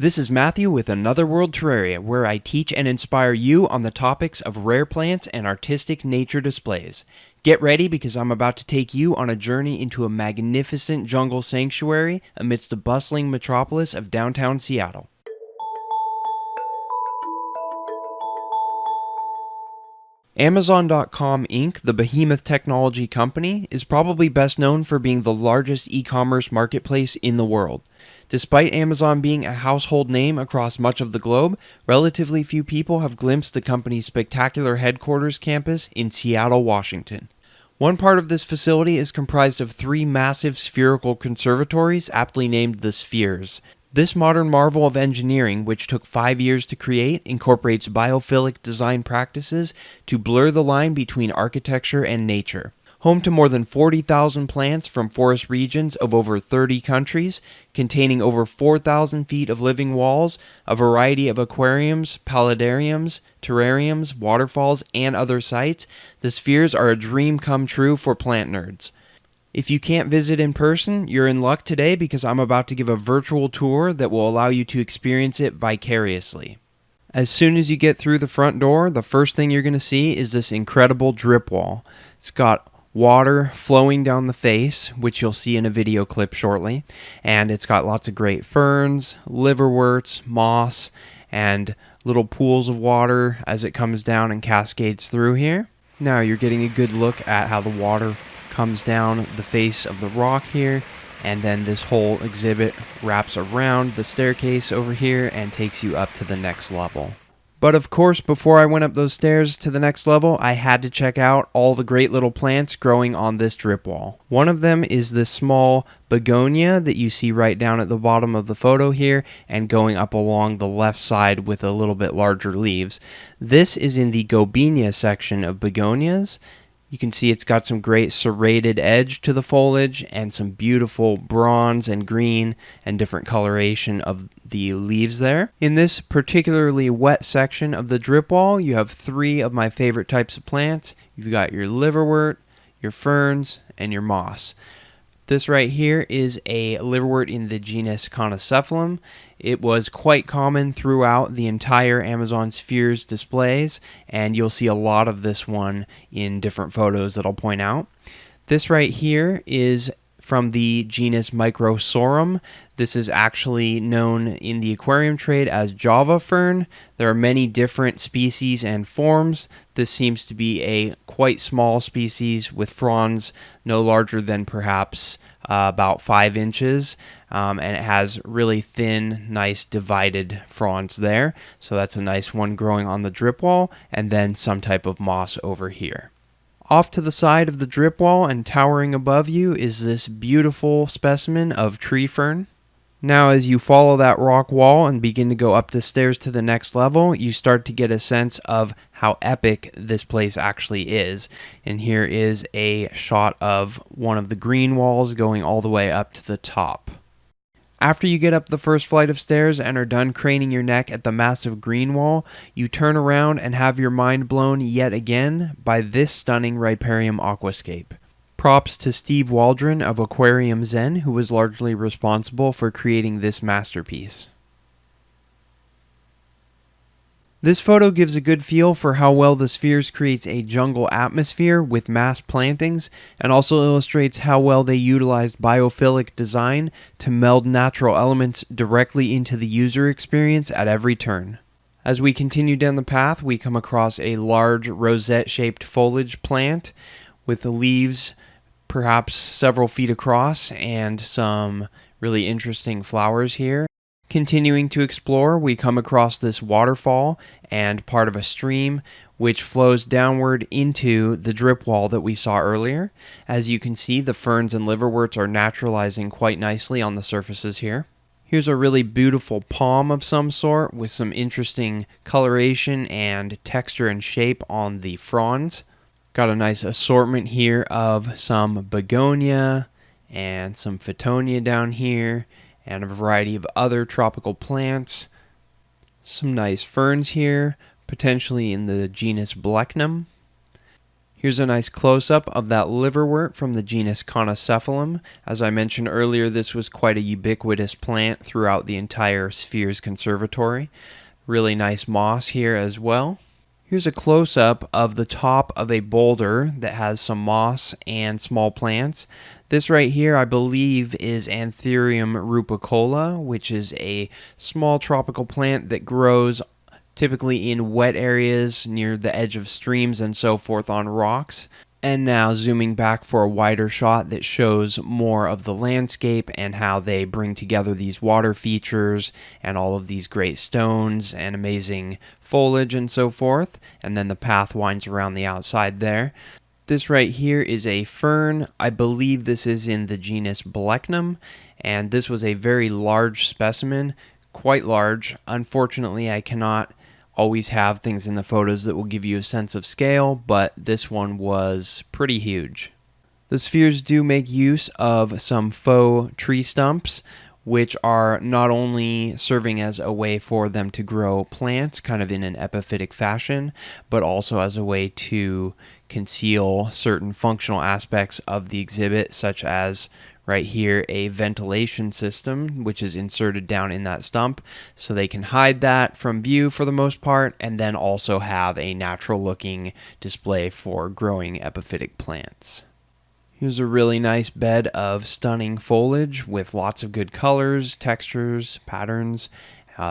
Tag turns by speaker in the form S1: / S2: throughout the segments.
S1: This is Matthew with Another World Terraria, where I teach and inspire you on the topics of rare plants and artistic nature displays. Get ready because I'm about to take you on a journey into a magnificent jungle sanctuary amidst the bustling metropolis of downtown Seattle. Amazon.com Inc., the behemoth technology company, is probably best known for being the largest e-commerce marketplace in the world. Despite Amazon being a household name across much of the globe, relatively few people have glimpsed the company's spectacular headquarters campus in Seattle, Washington. One part of this facility is comprised of three massive spherical conservatories aptly named the Spheres. This modern marvel of engineering, which took 5 years to create, incorporates biophilic design practices to blur the line between architecture and nature. Home to more than 40,000 plants from forest regions of over 30 countries, containing over 4,000 feet of living walls, a variety of aquariums, paludariums, terrariums, waterfalls, and other sites, the Spheres are a dream come true for plant nerds. If you can't visit in person, you're in luck today because I'm about to give a virtual tour that will allow you to experience it vicariously. As soon as you get through the front door, the first thing you're going to see is this incredible drip wall. It's got water flowing down the face, which you'll see in a video clip shortly, and it's got lots of great ferns, liverworts, moss, and little pools of water as it comes down and cascades through here. Now you're getting a good look at how the water comes down the face of the rock here, and then this whole exhibit wraps around the staircase over here and takes you up to the next level. But of course, before I went up those stairs to the next level, I had to check out all the great little plants growing on this drip wall. One of them is this small begonia that you see right down at the bottom of the photo here and going up along the left side with a little bit larger leaves. This is in the gobenia section of begonias. You can see it's got some great serrated edge to the foliage and some beautiful bronze and green and different coloration of the leaves there. In this particularly wet section of the drip wall, you have three of my favorite types of plants. You've got your liverwort, your ferns, and your moss. This right here is a liverwort in the genus Conservatory. It was quite common throughout the entire Amazon Spheres displays, and you'll see a lot of this one in different photos that I'll point out. This right here is from the genus Microsorum. This is actually known in the aquarium trade as Java fern. There are many different species and forms. This seems to be a quite small species with fronds no larger than perhaps about 5 inches. And it has really thin, nice divided fronds there. So that's a nice one growing on the drip wall, and then some type of moss over here. Off to the side of the drip wall and towering above you is this beautiful specimen of tree fern. Now as you follow that rock wall and begin to go up the stairs to the next level, you start to get a sense of how epic this place actually is. And here is a shot of one of the green walls going all the way up to the top. After you get up the first flight of stairs and are done craning your neck at the massive green wall, you turn around and have your mind blown yet again by this stunning riparium aquascape. Props to Steve Waldron of Aquarium Zen, who was largely responsible for creating this masterpiece. This photo gives a good feel for how well the Spheres creates a jungle atmosphere with mass plantings, and also illustrates how well they utilized biophilic design to meld natural elements directly into the user experience at every turn. As we continue down the path, we come across a large rosette-shaped foliage plant with the leaves perhaps several feet across and some really interesting flowers here. Continuing to explore, we come across this waterfall and part of a stream which flows downward into the drip wall that we saw earlier. As you can see, the ferns and liverworts are naturalizing quite nicely on the surfaces here. Here's a really beautiful palm of some sort with some interesting coloration and texture and shape on the fronds. Got a nice assortment here of some begonia and some Fittonia down here, and a variety of other tropical plants. Some nice ferns here, potentially in the genus Blechnum. Here's a nice close-up of that liverwort from the genus Conservatory. As I mentioned earlier, this was quite a ubiquitous plant throughout the entire Spheres Conservatory. Really nice moss here as well. Here's a close-up of the top of a boulder that has some moss and small plants. This right here, I believe, is Anthurium rupicola, which is a small tropical plant that grows typically in wet areas near the edge of streams and so forth on rocks. And now zooming back for a wider shot that shows more of the landscape and how they bring together these water features and all of these great stones and amazing foliage and so forth. And then the path winds around the outside there. This right here is a fern. I believe this is in the genus Blechnum, and this was a very large specimen, quite large. Unfortunately, I cannot always have things in the photos that will give you a sense of scale, but this one was pretty huge. The spheres do make use of some faux tree stumps, which are not only serving as a way for them to grow plants kind of in an epiphytic fashion, but also as a way to conceal certain functional aspects of the exhibit, such as right here a ventilation system which is inserted down in that stump, so they can hide that from view for the most part, and then also have a natural looking display for growing epiphytic plants. Here's a really nice bed of stunning foliage with lots of good colors, textures, patterns.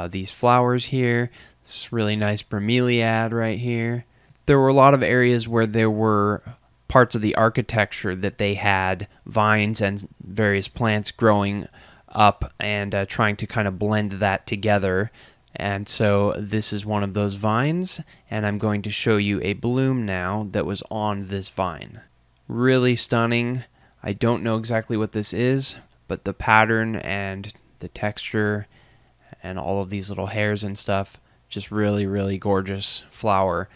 S1: These flowers here, this really nice bromeliad right here. There were a lot of areas where there were parts of the architecture that they had vines and various plants growing up and trying to kind of blend that together. And so this is one of those vines, and I'm going to show you a bloom now that was on this vine. Really stunning. I don't know exactly what this is, but the pattern and the texture and all of these little hairs and stuff, just really, really gorgeous flower.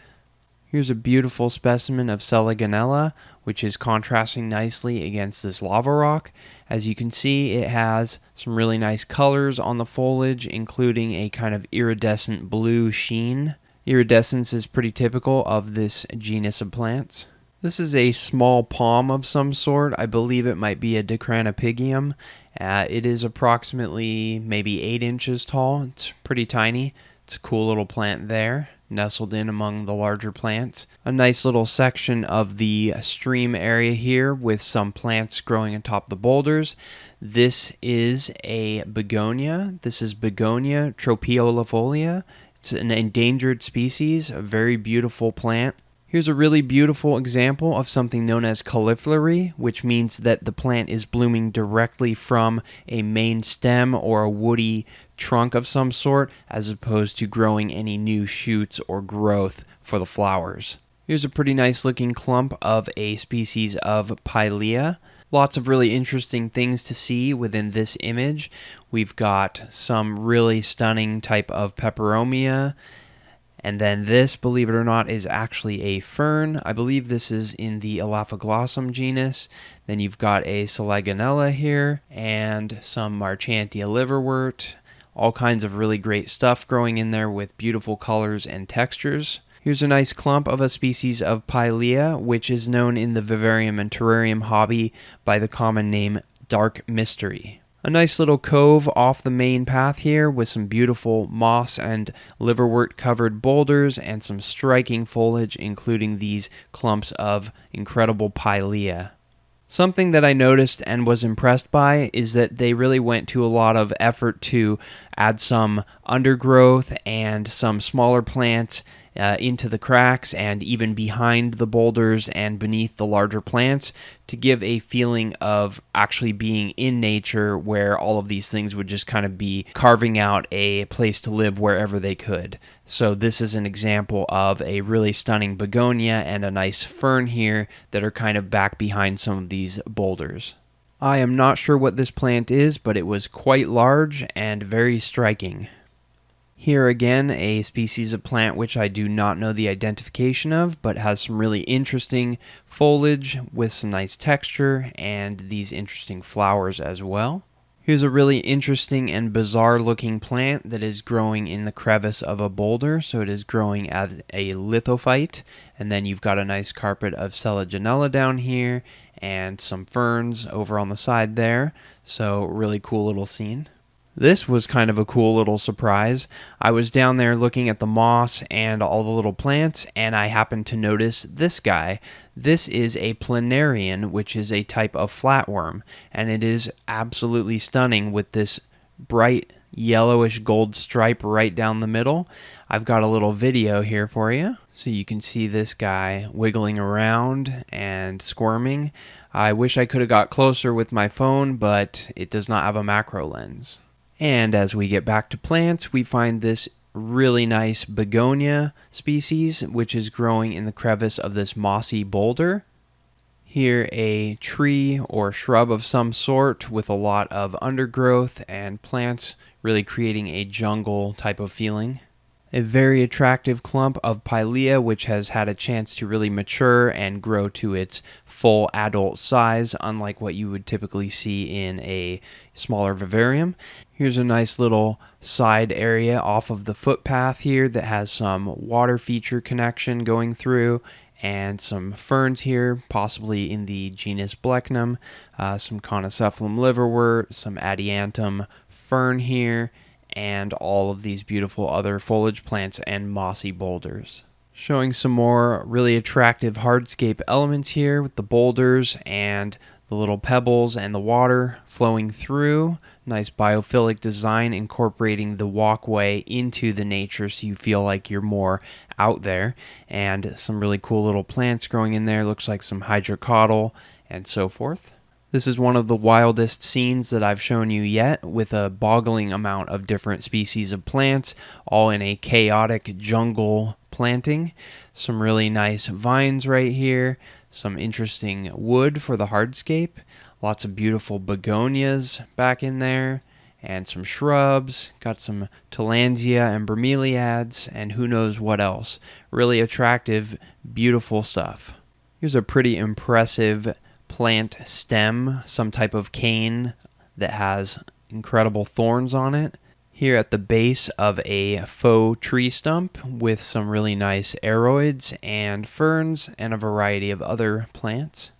S1: Here's a beautiful specimen of Selaganella, which is contrasting nicely against this lava rock. As you can see, it has some really nice colors on the foliage, including a kind of iridescent blue sheen. Iridescence is pretty typical of this genus of plants. This is a small palm of some sort. I believe it might be a Dicranopygium. It is approximately maybe 8 inches tall. It's pretty tiny. It's a cool little plant there, nestled in among the larger plants. A nice little section of the stream area here with some plants growing atop the boulders. This is a begonia. This is Begonia tropaeolifolia. It's an endangered species, a very beautiful plant. Here's a really beautiful example of something known as cauliflory, which means that the plant is blooming directly from a main stem or a woody trunk of some sort, as opposed to growing any new shoots or growth for the flowers. Here's a pretty nice looking clump of a species of Pilea. Lots of really interesting things to see within this image. We've got some really stunning type of peperomia. And then this, believe it or not, is actually a fern. I believe this is in the Elaphoglossum genus. Then you've got a Selaganella here and some Marchantia liverwort. All kinds of really great stuff growing in there with beautiful colors and textures. Here's a nice clump of a species of Pilea, which is known in the vivarium and terrarium hobby by the common name Dark Mystery. A nice little cove off the main path here with some beautiful moss and liverwort covered boulders and some striking foliage, including these clumps of incredible Pilea. Something that I noticed and was impressed by is that they really went to a lot of effort to add some undergrowth and some smaller plants into the cracks and even behind the boulders and beneath the larger plants to give a feeling of actually being in nature, where all of these things would just kind of be carving out a place to live wherever they could. So this is an example of a really stunning begonia and a nice fern here that are kind of back behind some of these boulders. I am not sure what this plant is, but it was quite large and very striking. Here again, a species of plant which I do not know the identification of, but has some really interesting foliage with some nice texture and these interesting flowers as well. Here's a really interesting and bizarre looking plant that is growing in the crevice of a boulder. So it is growing as a lithophyte, and then you've got a nice carpet of Selaginella down here and some ferns over on the side there. So really cool little scene. This was kind of a cool little surprise. I was down there looking at the moss and all the little plants, and I happened to notice this guy. This is a planarian, which is a type of flatworm, and it is absolutely stunning with this bright yellowish gold stripe right down the middle. I've got a little video here for you, so you can see this guy wiggling around and squirming. I wish I could have got closer with my phone, but it does not have a macro lens. And as we get back to plants, we find this really nice begonia species, which is growing in the crevice of this mossy boulder. Here, a tree or shrub of some sort with a lot of undergrowth and plants, really creating a jungle type of feeling. A very attractive clump of Pilea, which has had a chance to really mature and grow to its full adult size, unlike what you would typically see in a smaller vivarium. Here's a nice little side area off of the footpath here that has some water feature connection going through, and some ferns here, possibly in the genus Blechnum, some Connocephalum liverwort, some Adiantum fern here, and all of these beautiful other foliage plants and mossy boulders. Showing some more really attractive hardscape elements here with the boulders and the little pebbles and the water flowing through. Nice biophilic design incorporating the walkway into the nature so you feel like you're more out there. And some really cool little plants growing in there. Looks like some hydrocotyle and so forth. This is one of the wildest scenes that I've shown you yet, with a boggling amount of different species of plants, all in a chaotic jungle planting. Some really nice vines right here, some interesting wood for the hardscape, lots of beautiful begonias back in there, and some shrubs, got some tillandsia and bromeliads, and who knows what else. Really attractive, beautiful stuff. Here's a pretty impressive plant stem, some type of cane that has incredible thorns on it. Here at the base of a faux tree stump with some really nice aroids and ferns and a variety of other plants.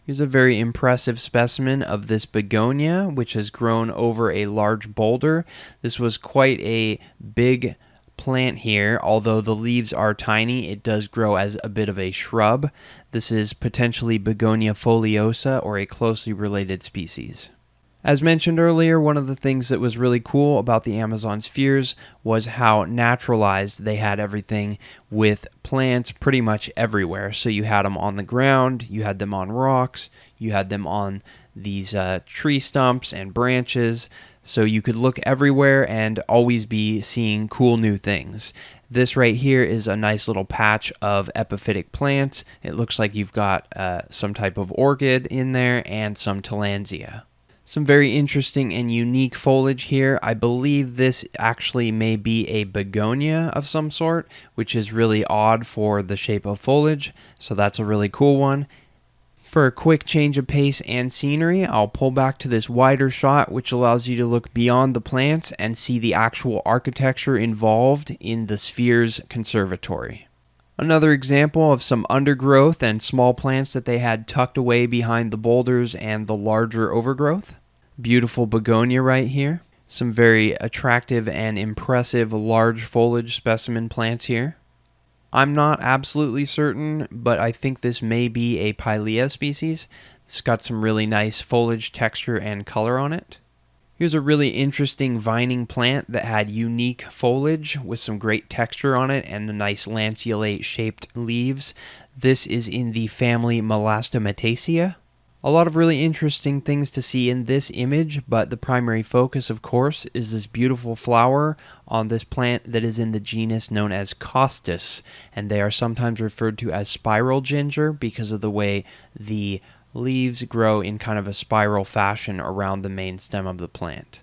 S1: Here's a very impressive specimen of this begonia, which has grown over a large boulder. This was quite a big plant here. Although the leaves are tiny, it does grow as a bit of a shrub. This is potentially Begonia foliosa, or a closely related species. As mentioned earlier, one of the things that was really cool about the Amazon spheres was how naturalized they had everything, with plants pretty much everywhere. So you had them on the ground, you had them on rocks, you had them on these tree stumps and branches. So you could look everywhere and always be seeing cool new things. This right here is a nice little patch of epiphytic plants. It looks like you've got some type of orchid in there and some tillandsia. Some very interesting and unique foliage here. I believe this actually may be a begonia of some sort, which is really odd for the shape of foliage. So that's a really cool one. For a quick change of pace and scenery, I'll pull back to this wider shot, which allows you to look beyond the plants and see the actual architecture involved in the Sphere's Conservatory. Another example of some undergrowth and small plants that they had tucked away behind the boulders and the larger overgrowth. Beautiful begonia right here. Some very attractive and impressive large foliage specimen plants here. I'm not absolutely certain, but I think this may be a Pilea species. It's got some really nice foliage texture and color on it. Here's a really interesting vining plant that had unique foliage with some great texture on it and the nice lanceolate shaped leaves. This is in the family Melastomataceae. A lot of really interesting things to see in this image, but the primary focus, of course, is this beautiful flower on this plant that is in the genus known as Costus, and they are sometimes referred to as spiral ginger because of the way the leaves grow in kind of a spiral fashion around the main stem of the plant.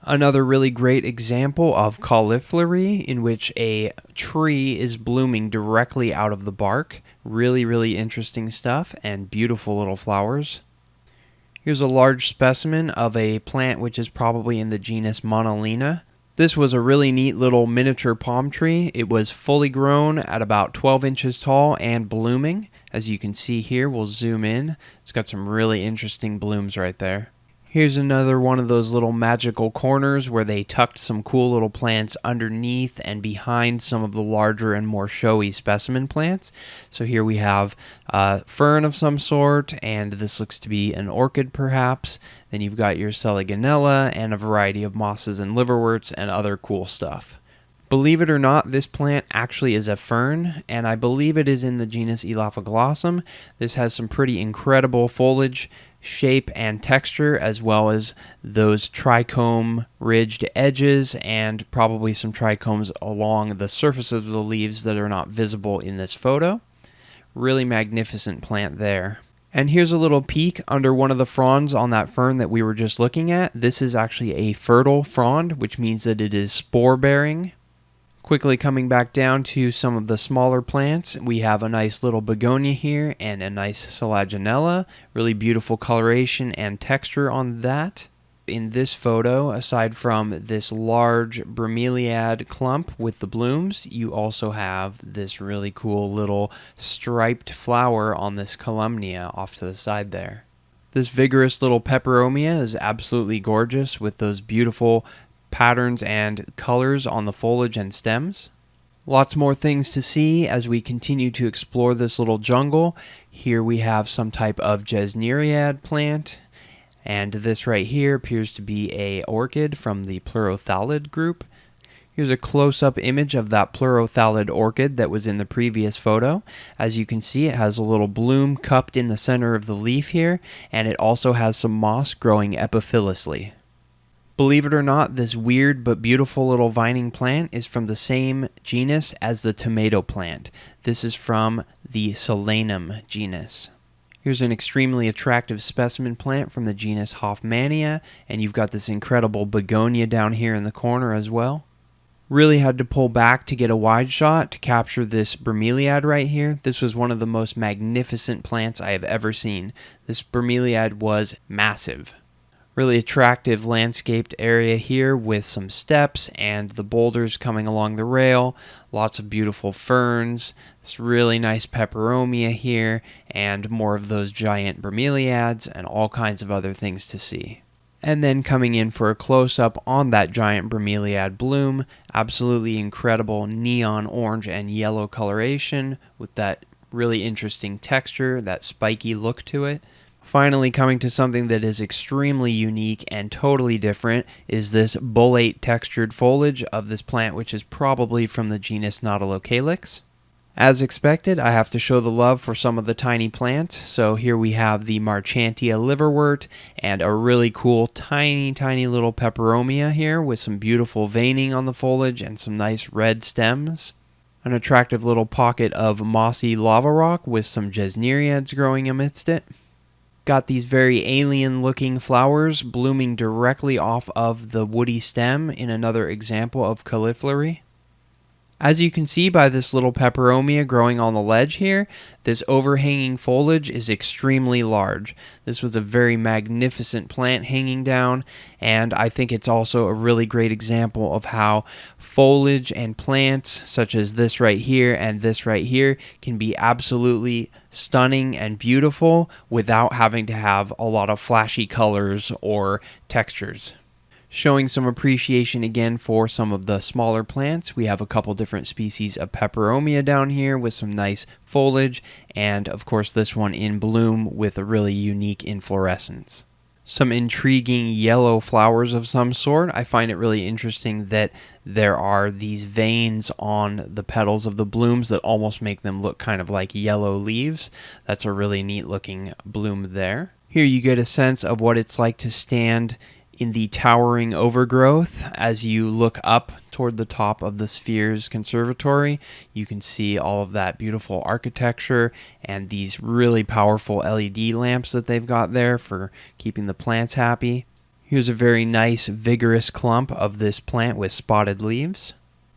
S1: Another really great example of cauliflory, in which a tree is blooming directly out of the bark. Really, really interesting stuff and beautiful little flowers. Here's a large specimen of a plant which is probably in the genus Monolina. This was a really neat little miniature palm tree. It was fully grown at about 12 inches tall and blooming. As you can see here, we'll zoom in. It's got some really interesting blooms right there. Here's another one of those little magical corners where they tucked some cool little plants underneath and behind some of the larger and more showy specimen plants. So here we have a fern of some sort, and this looks to be an orchid perhaps. Then you've got your Selaginella and a variety of mosses and liverworts and other cool stuff. Believe it or not, this plant actually is a fern, and I believe it is in the genus Elaphoglossum. This has some pretty incredible foliage, shape, and texture, as well as those trichome ridged edges and probably some trichomes along the surfaces of the leaves that are not visible in this photo. Really magnificent plant there. And here's a little peek under one of the fronds on that fern that we were just looking at. This is actually a fertile frond, which means that it is spore bearing. Quickly coming back down to some of the smaller plants, we have a nice little begonia here and a nice Selaginella. Really beautiful coloration and texture on that. In this photo, aside from this large bromeliad clump with the blooms, you also have this really cool little striped flower on this columnia off to the side there. This vigorous little peperomia is absolutely gorgeous with those beautiful patterns and colors on the foliage and stems. Lots more things to see as we continue to explore this little jungle. Here we have some type of gesneriad plant, and this right here appears to be a orchid from the pleurophthalid group. Here's a close-up image of that pleurophthalid orchid that was in the previous photo. As you can see, it has a little bloom cupped in the center of the leaf here, and it also has some moss growing epiphylously. Believe it or not, this weird but beautiful little vining plant is from the same genus as the tomato plant. This is from the Solanum genus. Here's an extremely attractive specimen plant from the genus Hoffmannia, and you've got this incredible begonia down here in the corner as well. Really had to pull back to get a wide shot to capture this bromeliad right here. This was one of the most magnificent plants I have ever seen. This bromeliad was massive. Really attractive landscaped area here with some steps and the boulders coming along the rail. Lots of beautiful ferns. This really nice peperomia here and more of those giant bromeliads and all kinds of other things to see. And then coming in for a close-up on that giant bromeliad bloom. Absolutely incredible neon orange and yellow coloration with that really interesting texture, that spiky look to it. Finally, coming to something that is extremely unique and totally different is this bullate textured foliage of this plant, which is probably from the genus Nautilocalix. As expected, I have to show the love for some of the tiny plants. So here we have the Marchantia liverwort and a really cool tiny little peperomia here with some beautiful veining on the foliage and some nice red stems. An attractive little pocket of mossy lava rock with some gesneriads growing amidst it. Got these very alien-looking flowers blooming directly off of the woody stem in another example of cauliflory. As you can see by this little peperomia growing on the ledge here, this overhanging foliage is extremely large. This was a very magnificent plant hanging down, and I think it's also a really great example of how foliage and plants such as this right here and this right here can be absolutely stunning and beautiful without having to have a lot of flashy colors or textures. Showing some appreciation again for some of the smaller plants. We have a couple different species of peperomia down here with some nice foliage, and of course this one in bloom with a really unique inflorescence. Some intriguing yellow flowers of some sort. I find it really interesting that there are these veins on the petals of the blooms that almost make them look kind of like yellow leaves. That's a really neat looking bloom there. Here you get a sense of what it's like to stand in the towering overgrowth. As you look up toward the top of the Sphere's Conservatory, you can see all of that beautiful architecture and these really powerful LED lamps that they've got there for keeping the plants happy. Here's a very nice, vigorous clump of this plant with spotted leaves.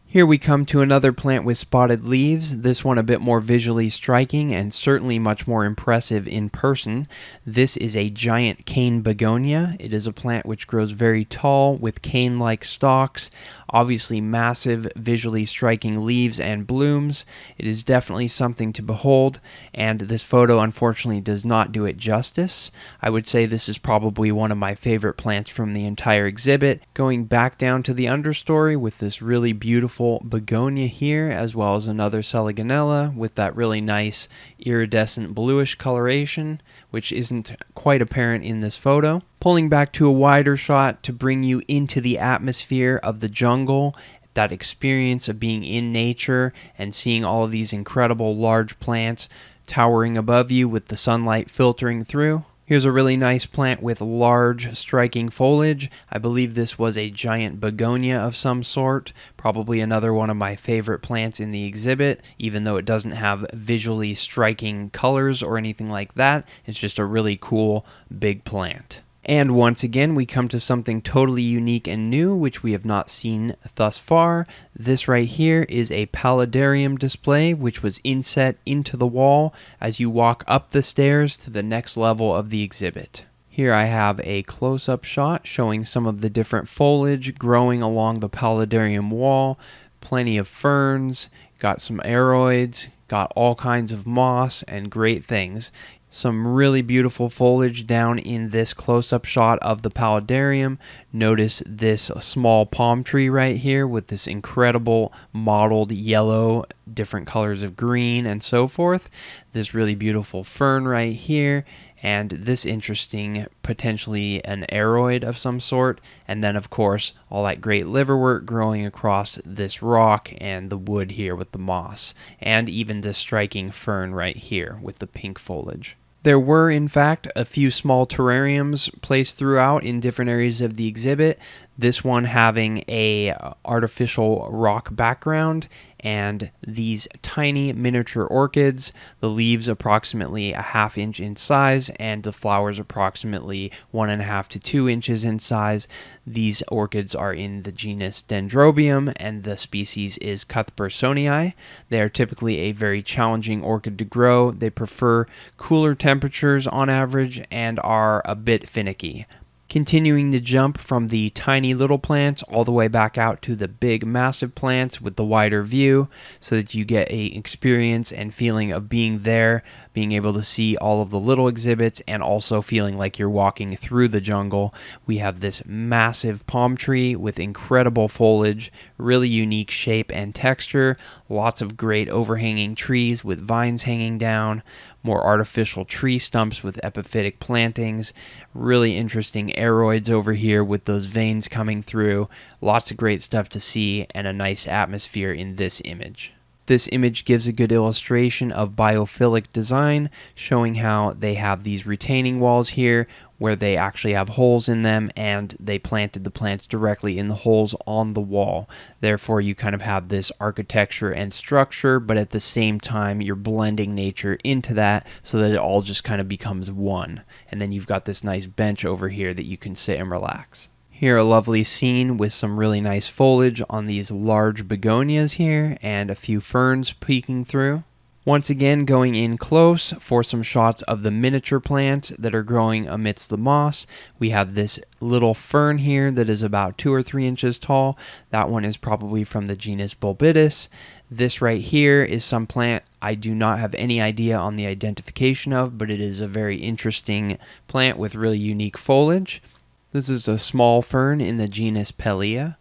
S1: Here we come to another plant with spotted leaves, this one a bit more visually striking and certainly much more impressive in person. This is a giant cane begonia. It is a plant which grows very tall with cane-like stalks, obviously massive, visually striking leaves and blooms. It is definitely something to behold, and this photo unfortunately does not do it justice. I would say this is probably one of my favorite plants from the entire exhibit. Going back down to the understory with this really beautiful begonia here, as well as another Selaginella with that really nice iridescent bluish coloration, which isn't quite apparent in this photo. Pulling back to a wider shot to bring you into the atmosphere of the jungle, that experience of being in nature and seeing all of these incredible large plants towering above you with the sunlight filtering through. Here's a really nice plant with large, striking foliage. I believe this was a giant begonia of some sort, probably another one of my favorite plants in the exhibit, even though it doesn't have visually striking colors or anything like that. It's just a really cool, big plant. And once again, we come to something totally unique and new, which we have not seen thus far. This right here is a Paludarium display, which was inset into the wall as you walk up the stairs to the next level of the exhibit. Here I have a close-up shot showing some of the different foliage growing along the Paludarium wall. Plenty of ferns, got some aroids, got all kinds of moss and great things. Some really beautiful foliage down in this close-up shot of the Paludarium. Notice this small palm tree right here with this incredible mottled yellow, different colors of green and so forth. This really beautiful fern right here, and this interesting, potentially an aroid of some sort. And then, of course, all that great liverwort growing across this rock and the wood here with the moss. And even this striking fern right here with the pink foliage. There were, in fact, a few small terrariums placed throughout in different areas of the exhibit, this one having a artificial rock background and these tiny miniature orchids, the leaves approximately a ½ inch in size and the flowers approximately 1.5 to 2 inches in size. These orchids are in the genus Dendrobium and the species is Cuthbertsonii. They are typically a very challenging orchid to grow. They prefer cooler temperatures on average and are a bit finicky. Continuing to jump from the tiny little plants all the way back out to the big massive plants with the wider view so that you get a experience and feeling of being there, being able to see all of the little exhibits and also feeling like you're walking through the jungle. We have this massive palm tree with incredible foliage, really unique shape and texture, lots of great overhanging trees with vines hanging down, more artificial tree stumps with epiphytic plantings, really interesting aroids over here with those veins coming through, lots of great stuff to see and a nice atmosphere in this image. This image gives a good illustration of biophilic design, showing how they have these retaining walls here where they actually have holes in them and they planted the plants directly in the holes on the wall. Therefore, you kind of have this architecture and structure, but at the same time, you're blending nature into that so that it all just kind of becomes one. And then you've got this nice bench over here that you can sit and relax. Here, a lovely scene with some really nice foliage on these large begonias here and a few ferns peeking through. Once again, going in close for some shots of the miniature plants that are growing amidst the moss. We have this little fern here that is about 2 or 3 inches tall. That one is probably from the genus Bulbitis. This right here is some plant I do not have any idea on the identification of, but it is a very interesting plant with really unique foliage. This is a small fern in the genus Pelea.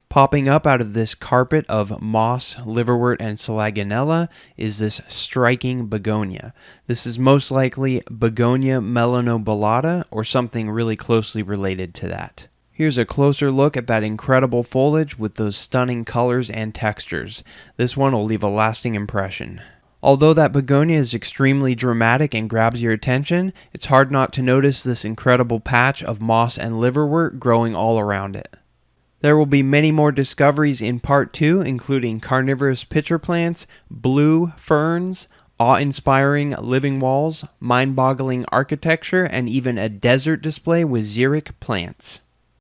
S1: Popping up out of this carpet of moss, liverwort, and Selaginella is this striking begonia. This is most likely Begonia melanobalata or something really closely related to that. Here's a closer look at that incredible foliage with those stunning colors and textures. This one will leave a lasting impression. Although that begonia is extremely dramatic and grabs your attention, it's hard not to notice this incredible patch of moss and liverwort growing all around it. There will be many more discoveries in Part 2, including carnivorous pitcher plants, blue ferns, awe-inspiring living walls, mind-boggling architecture, and even a desert display with xeric plants.